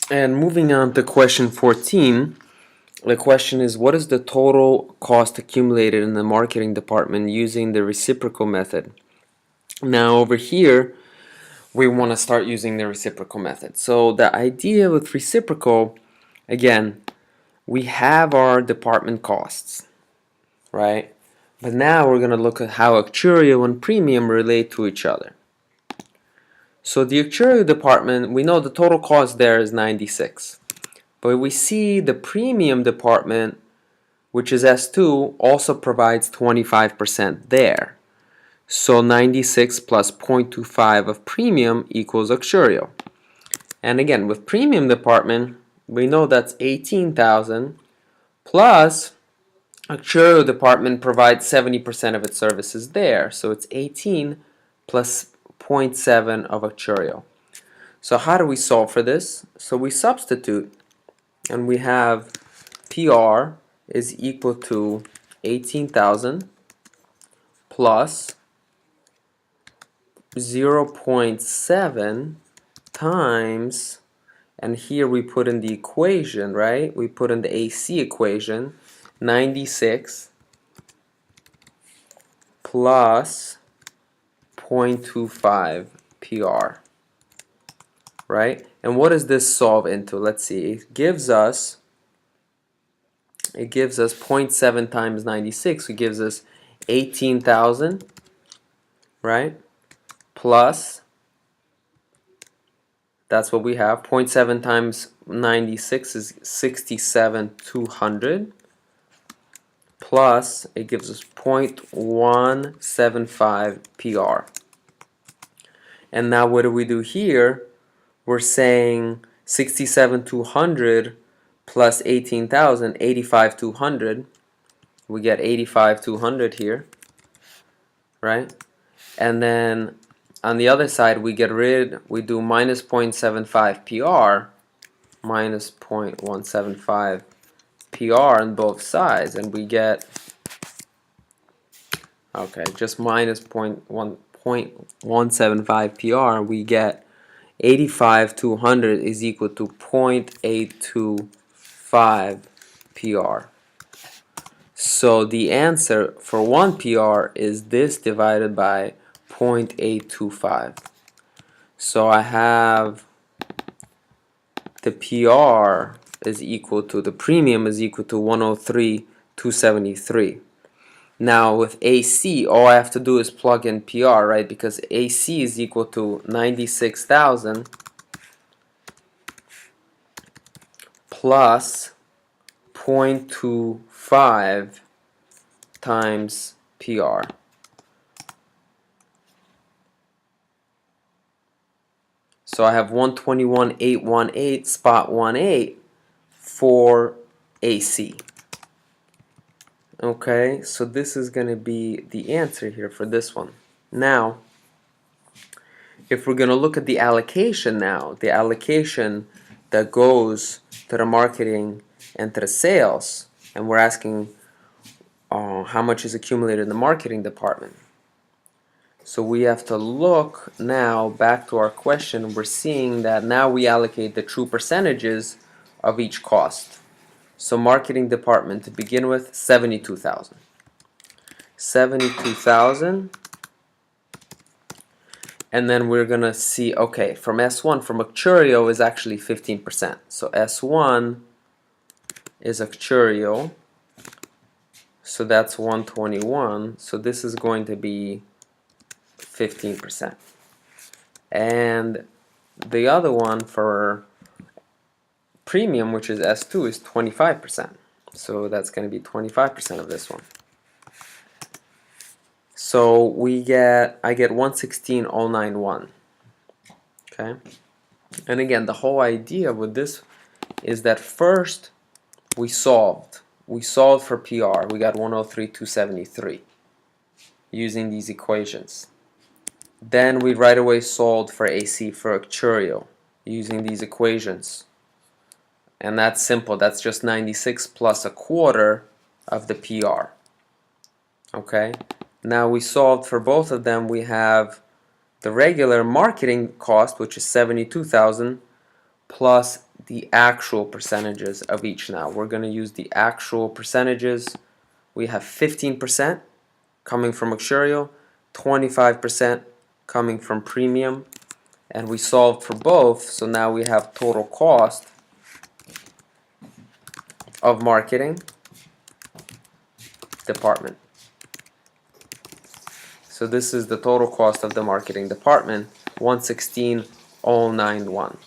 And moving on to question 14, the question is, what is the total cost accumulated in the marketing department using the reciprocal method? Now over here, we want to start using the reciprocal method. So the idea with reciprocal, again, we have our department costs, right? But now we're going to look at how actuarial and premium relate to each other. So the actuarial department, we know the total cost there is 96. But we see the premium department, which is S2, also provides 25% there. So 96 plus 0.25 of premium equals actuarial. And again, with premium department, we know that's 18,000 plus actuarial department provides 70% of its services there. So it's 18 plus 0.7 of actuarial. So how do we solve for this? So we substitute and we have PR is equal to 18,000 plus 0.7 times, and here we put in the equation, right? We put in the AC equation, 96 plus 0.25 PR, right? And what does this solve into? Let's see. It gives us 0.7 times 96, it gives us 18,000, right? Plus, that's what we have, 0.7 times 96 is 67,200, plus it gives us 0.175 PR. And now what do we do here? We're saying 67,200 plus 18,000, 85,200. We get 85,200 here, right? And then on the other side, we do minus 0.75 PR, minus 0.175 PR on both sides, and we get, okay, just minus 0.175 PR, we get 85,200 is equal to 0.825 PR. So the answer for 1 PR is this divided by 0.825. So I have the PR is equal to, the premium is equal to 103,273. Now with AC, all I have to do is plug in PR, right? Because AC is equal to 96,000 plus 0.25 times PR. So I have 121,818 spot 18 for AC. Okay, so this is going to be the answer here for this one. Now, if we're going to look at the allocation now, the allocation that goes to the marketing and to the sales, and we're asking how much is accumulated in the marketing department. So we have to look now back to our question. We're seeing that now we allocate the true percentages of each cost. So marketing department to begin with, 72,000. 72,000. And then we're going to see, okay, from S1, from actuarial is actually 15%. So S1 is actuarial. So that's 121. So this is going to be 15%. And the other one for premium, which is S2, is 25%. So that's going to be 25% of this one. So I get 116,091. Okay? And again, the whole idea with this is that first we solved for PR. We got 103,273 using these equations. Then we right away solved for AC, for actuarial, using these equations. And that's simple. That's just 96 plus a quarter of the PR. Okay? Now we solved for both of them. We have the regular marketing cost, which is 72,000, plus the actual percentages of each now. We're going to use the actual percentages. We have 15% coming from actuarial, 25% coming from premium, and we solved for both, so now we have total cost of marketing department. So this is the total cost of the marketing department, 116,091.